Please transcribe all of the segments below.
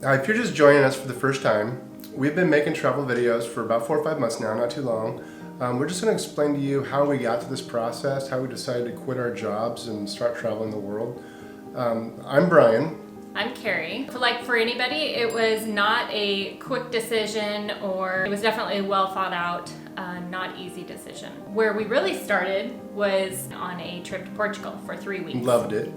If you're just joining us for the first time, we've been making travel videos for about 4 or 5 months now, not too long. We're just going to explain to you how we got to this process, how we decided to quit our jobs and start traveling the world. I'm Brian. I'm Carrie. For anybody, it was not a quick decision, or it was definitely a well thought out, not easy decision. Where we really started was on a trip to Portugal for 3 weeks. Loved it.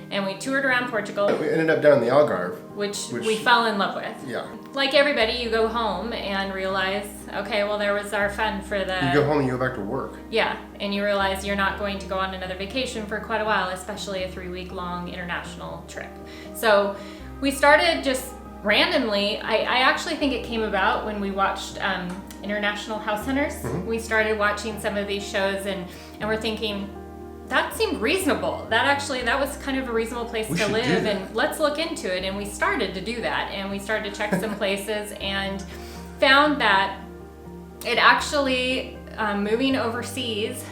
And we toured around Portugal. We ended up down in the Algarve. Which we fell in love with. Yeah. Like everybody, you go home and realize, okay, well, there was our fun for the... You go home and you go back to work. Yeah, and you realize you're not going to go on another vacation for quite a while, especially a 3-week-long international trip. So we started just randomly. I actually think it came about when we watched International House Hunters. Mm-hmm. We started watching some of these shows and we're thinking, that seemed reasonable. That was kind of a reasonable place to live, and let's look into it. And we started to do that, and we started to check some places and found that it actually, moving overseas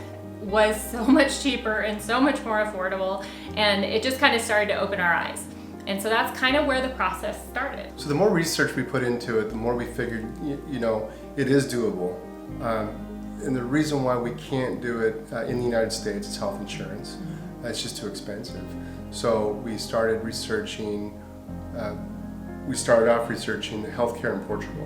was so much cheaper and so much more affordable, and it just kind of started to open our eyes. And so that's kind of where the process started. So the more research we put into it, the more we figured, it is doable. And the reason why we can't do it in the United States is health insurance. It's just too expensive. So we started researching, we started off researching the healthcare in Portugal,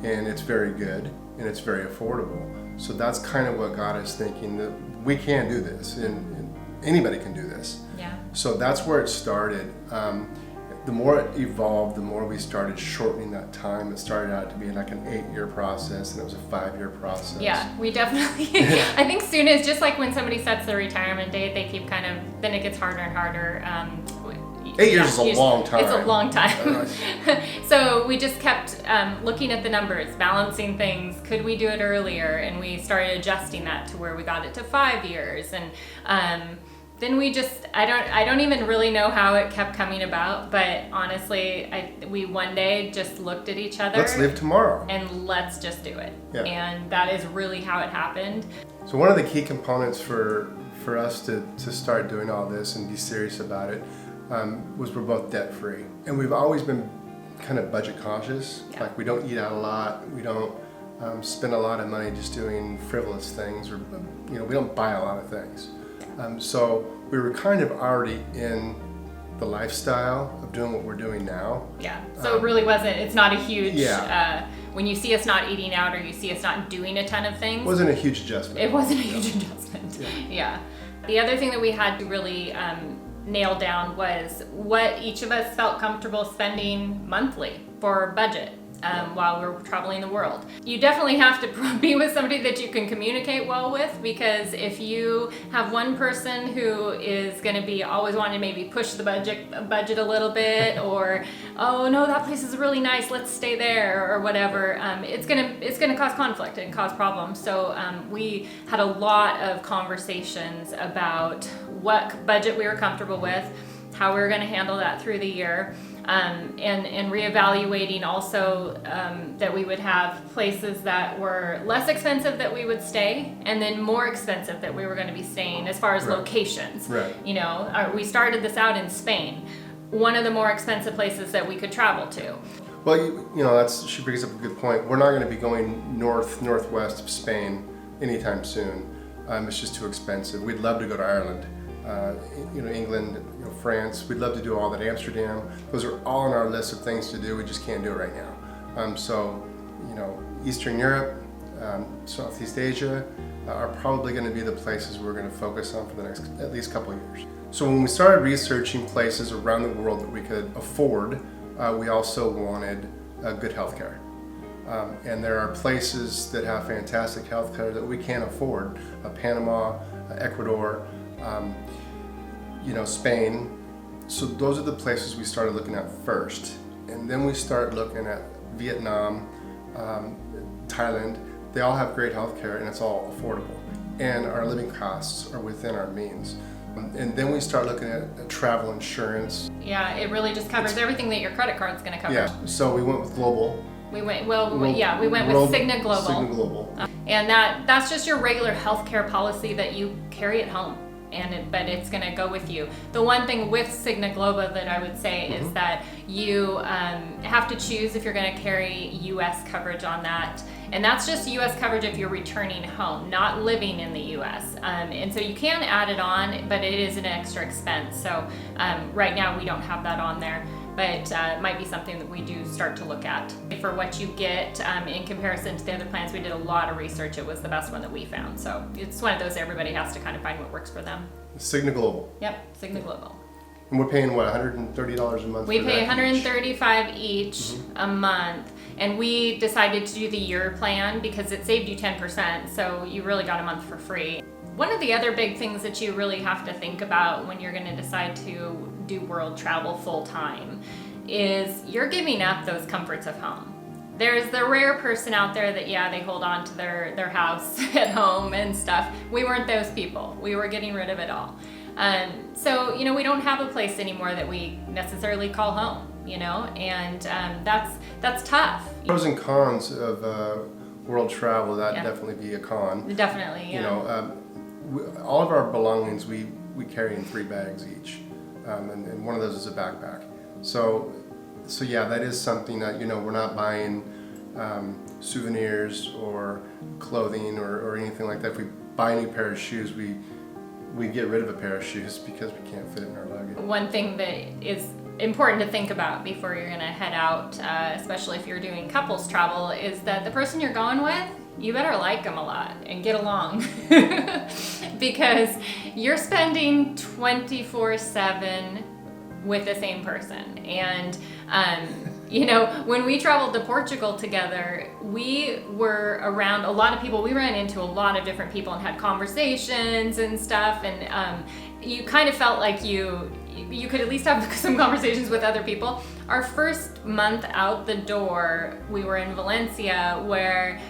and it's very good and it's very affordable. So that's kind of what got us thinking that we can do this, and anybody can do this. Yeah. So that's where it started. The more it evolved, the more we started shortening that time. It started out to be like an 8-year process, and it was a 5-year process. Yeah, we definitely, I think soon is just like when somebody sets their retirement date, they keep then it gets harder and harder. 8 years is a long time. It's a long time. So we just kept looking at the numbers, balancing things. Could we do it earlier? And we started adjusting that to where we got it to 5 years. And then we just, I don't even really know how it kept coming about, but honestly, we one day just looked at each other. Let's live tomorrow. And let's just do it. Yeah. And that is really how it happened. So one of the key components for us to start doing all this and be serious about it was we're both debt free. And we've always been kind of budget cautious. Yeah. Like we don't eat out a lot. We don't spend a lot of money just doing frivolous things, or we don't buy a lot of things. So we were kind of already in the lifestyle of doing what we're doing now. Yeah, so it really wasn't, it's not a huge, Yeah. When you see us not eating out or you see us not doing a ton of things. It wasn't a huge adjustment. It wasn't a huge adjustment, yeah. The other thing that we had to really nail down was what each of us felt comfortable spending monthly for budget. While we're traveling the world. You definitely have to be with somebody that you can communicate well with, because if you have one person who is going to be always wanting to maybe push the budget a little bit, or oh no, that place is really nice, let's stay there, or whatever, it's gonna cause conflict and cause problems. So we had a lot of conversations about what budget we were comfortable with, how we were going to handle that through the year. And reevaluating also that we would have places that were less expensive that we would stay, and then more expensive that we were going to be staying as far as locations. Right. We started this out in Spain, one of the more expensive places that we could travel to. Well, she brings up a good point. We're not going to be going northwest of Spain anytime soon. It's just too expensive. We'd love to go to Ireland. England, France. We'd love to do all that. Amsterdam. Those are all on our list of things to do. We just can't do it right now. Eastern Europe, Southeast Asia are probably going to be the places we're going to focus on for the next at least couple of years. So when we started researching places around the world that we could afford, we also wanted good healthcare. And there are places that have fantastic healthcare that we can't afford. Panama, Ecuador. Spain. So those are the places we started looking at first. And then we started looking at Vietnam, Thailand. They all have great healthcare and it's all affordable. And our living costs are within our means. And then we start looking at travel insurance. Yeah, it really just covers everything that your credit card's going to cover. Yeah, so we went with Global. We went with Cigna Global. Cigna Global. And that's just your regular healthcare policy that you carry at home. But it's going to go with you. The one thing with Cigna Global that I would say is that you have have to choose if you're going to carry US coverage on that. And that's just US coverage if you're returning home, not living in the US. And so you can add it on, but it is an extra expense. So right now we don't have that on there, but it might be something that we do start to look at. For what you get in comparison to the other plans, we did a lot of research. It was the best one that we found. So it's one of those everybody has to kind of find what works for them. Cigna Global. Yep, Cigna Global. And we're paying what, $130 a month? We for pay that each? $135 each a month, and we decided to do the year plan because it saved you 10%, so you really got a month for free. One of the other big things that you really have to think about when you're going to decide to do world travel full time is you're giving up those comforts of home. There's the rare person out there that, yeah, they hold on to their house at home and stuff. We weren't those people. We were getting rid of it all. So, you know, we don't have a place anymore that we necessarily call home, you know, and that's tough. Pros and cons of world travel, that'd Yeah. definitely be a con. Definitely, yeah. You know, all of our belongings we carry in 3 bags each, and one of those is a backpack. So yeah, that is something that, you know, we're not buying souvenirs or clothing or anything like that. If we buy a new pair of shoes, we get rid of a pair of shoes because we can't fit it in our luggage. One thing that is important to think about before you're going to head out, especially if you're doing couples travel, is that the person you're going with, you better like them a lot and get along because you're spending 24/7 with the same person. And you know, when we traveled to Portugal together, we were around a lot of people. We ran into a lot of different people and had conversations and stuff, and you kind of felt like you could at least have some conversations with other people. Our first month out the door, we were in Valencia, where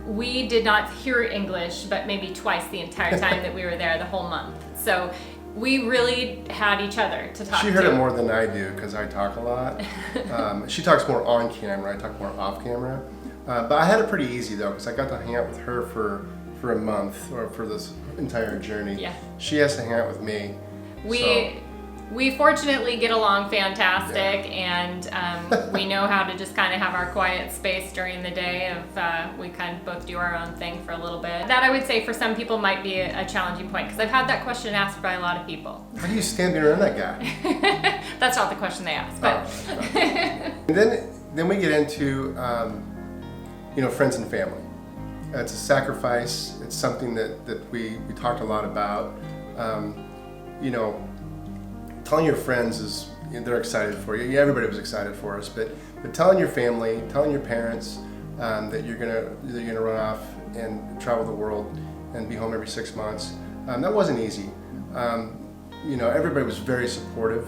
we did not hear English, but maybe twice the entire time that we were there, the whole month. So we really had each other to talk to. She heard it more than I do because I talk a lot. She talks more on camera, I talk more off camera. But I had it pretty easy though, because I got to hang out with her for a month, or for this entire journey. Yeah. She has to hang out with me. We fortunately get along fantastic, and we know how to just kind of have our quiet space during the day of we kind of both do our own thing for a little bit. That I would say for some people might be a challenging point, because I've had that question asked by a lot of people. How do you stand around that guy? That's not the question they asked, but And then we get into you know, friends and family. It's a sacrifice. It's something that we talked a lot about. You know, telling your friends is, you know, they're excited for you. Yeah, everybody was excited for us, but telling your family, telling your parents that you're gonna run off and travel the world and be home every 6 months, that wasn't easy. You know, everybody was very supportive,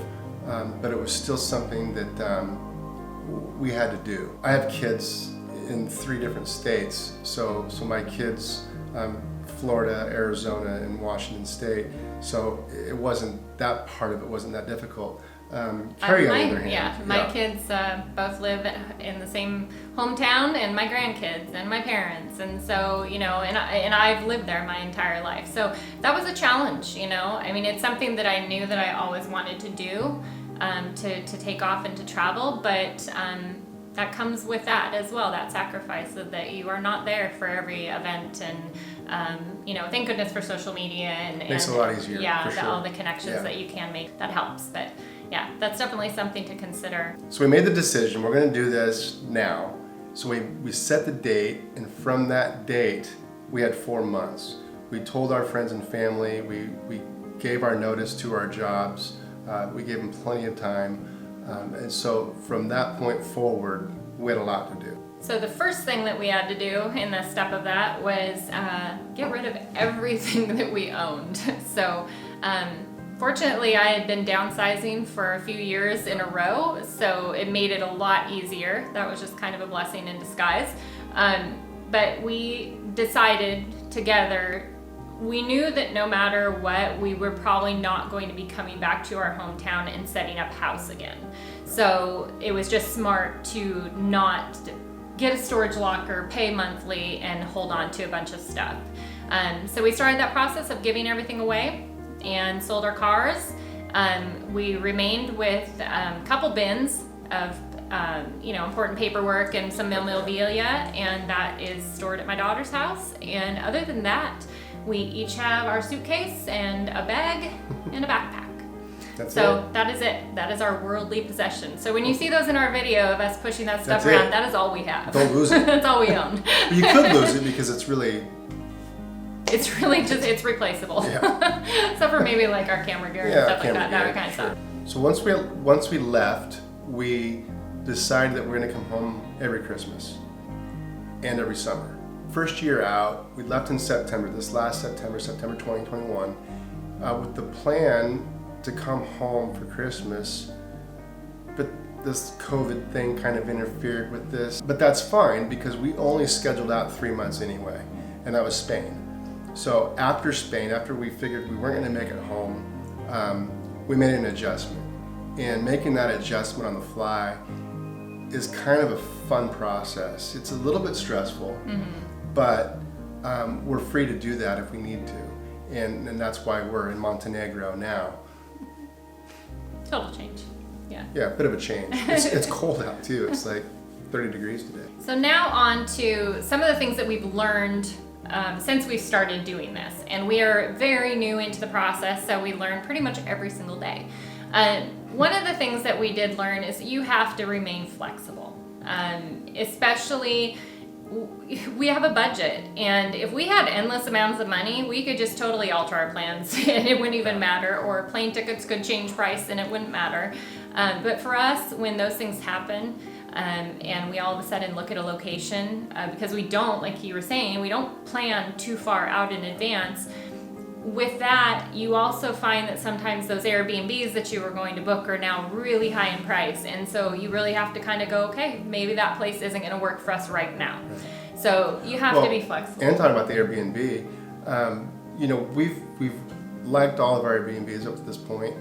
but it was still something that we had to do. I have kids in 3 different states, so my kids, Florida, Arizona, and Washington State. So it wasn't, that part of it wasn't that difficult. Carrie, on the other hand, my kids both live in the same hometown, and my grandkids and my parents, and so, you know, and I've lived there my entire life. So that was a challenge, you know. I mean, it's something that I knew that I always wanted to do, to take off and to travel, but that comes with that as well, that sacrifice of that you are not there for every event, and you know, thank goodness for social media and makes it a lot easier. Yeah, for sure. all the connections that you can make, that helps. But yeah, that's definitely something to consider. So we made the decision, we're going to do this now. So we set the date, and from that date, we had 4 months. We told our friends and family, we gave our notice to our jobs, we gave them plenty of time. And so from that point forward, we had a lot to do. So the first thing that we had to do in the step of that was get rid of everything that we owned. So fortunately, I had been downsizing for a few years in a row, so it made it a lot easier. That was just kind of a blessing in disguise. But we decided together, we knew that no matter what, we were probably not going to be coming back to our hometown and setting up house again. So it was just smart to not get a storage locker, pay monthly, and hold on to a bunch of stuff. So we started that process of giving everything away and sold our cars. We remained with a couple bins of important paperwork and some memorabilia, and that is stored at my daughter's house. And other than that, we each have our suitcase and a bag and a backpack. That is it. That is our worldly possession. So when you see those in our video of us pushing that stuff around, that is all we have. Don't lose it. That's all we own. But you could lose it because it's really it's replaceable. Yeah. Except for maybe like our camera gear and stuff like that kind of stuff. So once we left, we decided that we're going to come home every Christmas and every summer. First year out, we left in September, this last September 2021, with the plan to come home for Christmas, but this COVID thing kind of interfered with this. But that's fine because we only scheduled out 3 months anyway, and that was Spain. So after Spain, after we figured we weren't going to make it home, we made an adjustment. And making that adjustment on the fly is kind of a fun process. It's a little bit stressful, but we're free to do that if we need to. And that's why we're in Montenegro now. Total change. Yeah. Yeah, a bit of a change. It's cold out too. It's like 30 degrees today. So now on to some of the things that we've learned since we've started doing this. And we are very new into the process, so we learn pretty much every single day. One of the things that we did learn is you have to remain flexible, especially we have a budget, and if we had endless amounts of money, we could just totally alter our plans and it wouldn't even matter, or plane tickets could change price and it wouldn't matter. But for us, when those things happen, and we all of a sudden look at a location, because we don't, like you were saying, we don't plan too far out in advance. With that, you also find that sometimes those Airbnbs that you were going to book are now really high in price. And so you really have to kind of go, okay, maybe that place isn't going to work for us right now. So you have to be flexible. And talking about the Airbnb, we've liked all of our Airbnbs up to this point.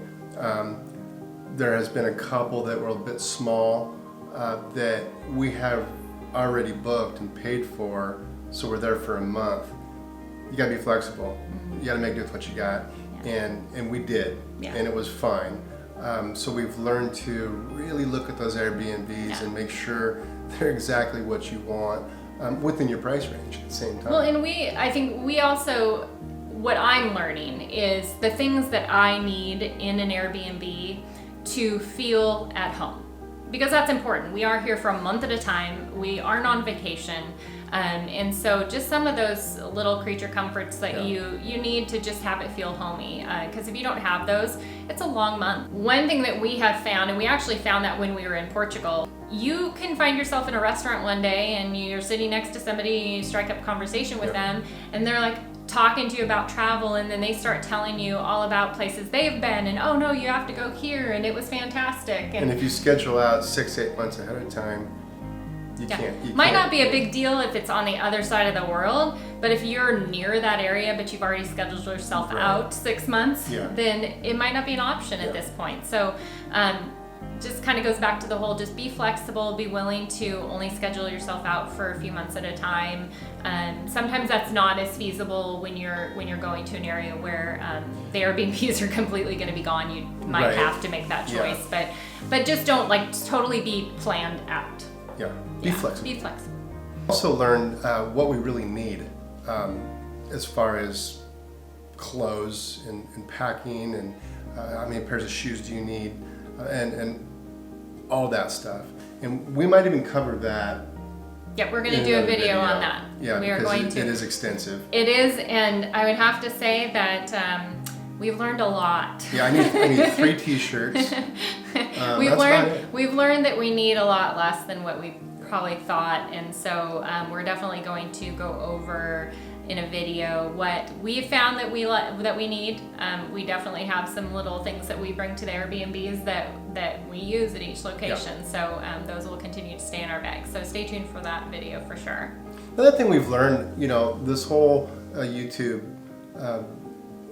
There has been a couple that were a bit small that we have already booked and paid for, so we're there for a month. You gotta be flexible. You gotta make do with what you got, and we did, and it was fine. So we've learned to really look at those Airbnbs and make sure they're exactly what you want within your price range at the same time. Well, and I think we also, what I'm learning is the things that I need in an Airbnb to feel at home. Because that's important. We are here for a month at a time. We aren't on vacation. And so just some of those little creature comforts that you need to just have it feel homey. Because if you don't have those, it's a long month. One thing that we have found, and we actually found that when we were in Portugal, you can find yourself in a restaurant one day and you're sitting next to somebody and you strike up a conversation with them and they're like talking to you about travel, and then they start telling you all about places they've been, and oh no, you have to go here and it was fantastic. And if you schedule out 6-8 months ahead of time, you might not be a big deal if it's on the other side of the world, but if you're near that area but you've already scheduled yourself out 6 months, then it might not be an option at this point. So just kind of goes back to the whole, just be flexible, be willing to only schedule yourself out for a few months at a time. Sometimes that's not as feasible when you're going to an area where the Airbnbs are completely going to be gone. You might have to make that choice, but just don't totally be planned out. Yeah, be flexible. Be flexible. Also learn what we really need as far as clothes and packing, and how many pairs of shoes do you need, and all that stuff. And we might even cover that. Yeah, we're going to do a video on that. Yeah, we are going to. It is extensive. It is, and I would have to say that we've learned a lot. Yeah, I need 3 T-shirts. We've learned that we need a lot less than what we probably thought, and so we're definitely going to go over in a video what we found that we need. We definitely have some little things that we bring to the Airbnbs that we use at each location. Yep. So those will continue to stay in our bag. So stay tuned for that video for sure. Another thing we've learned, this whole YouTube,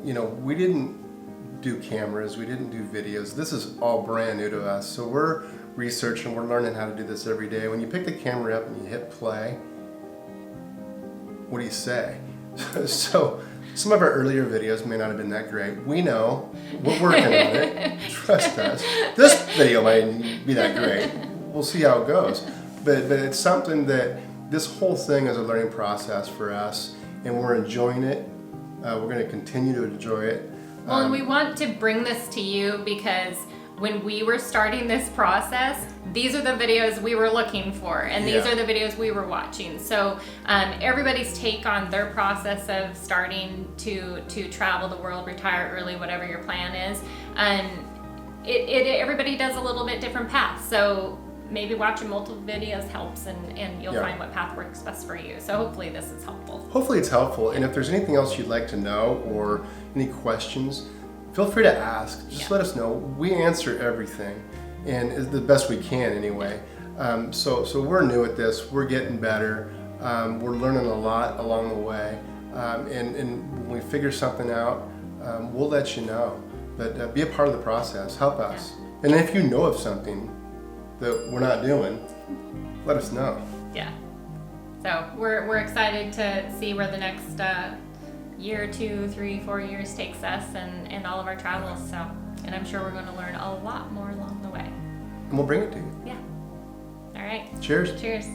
we didn't do cameras, we didn't do videos. This is all brand new to us. So we're researching, we're learning how to do this every day. When you pick the camera up and you hit play, what do you say? So some of our earlier videos may not have been that great. We know, we're working on it. Trust us. This video might be that great. we'll see how it goes. But it's something that this whole thing is a learning process for us, and we're enjoying it. We're going to continue to enjoy it. Well, and we want to bring this to you because when we were starting this process, these are the videos we were looking for, and these are the videos we were watching. So everybody's take on their process of starting to travel the world, retire early, whatever your plan is, everybody does a little bit different path. So maybe watching multiple videos helps, and you'll find what path works best for you. So hopefully this is helpful. Hopefully it's helpful. And if there's anything else you'd like to know or any questions, feel free to ask. Just let us know. We answer everything, and is the best we can anyway. So we're new at this. We're getting better. We're learning a lot along the way. And when we figure something out, we'll let you know. But be a part of the process. Help us. And if you know of something that we're not doing, let us know. Yeah. So we're excited to see where the next year, 2, 3, 4 years takes us, and all of our travels. So, and I'm sure we're going to learn a lot more along the way. And we'll bring it to you. Yeah. All right. Cheers. Cheers.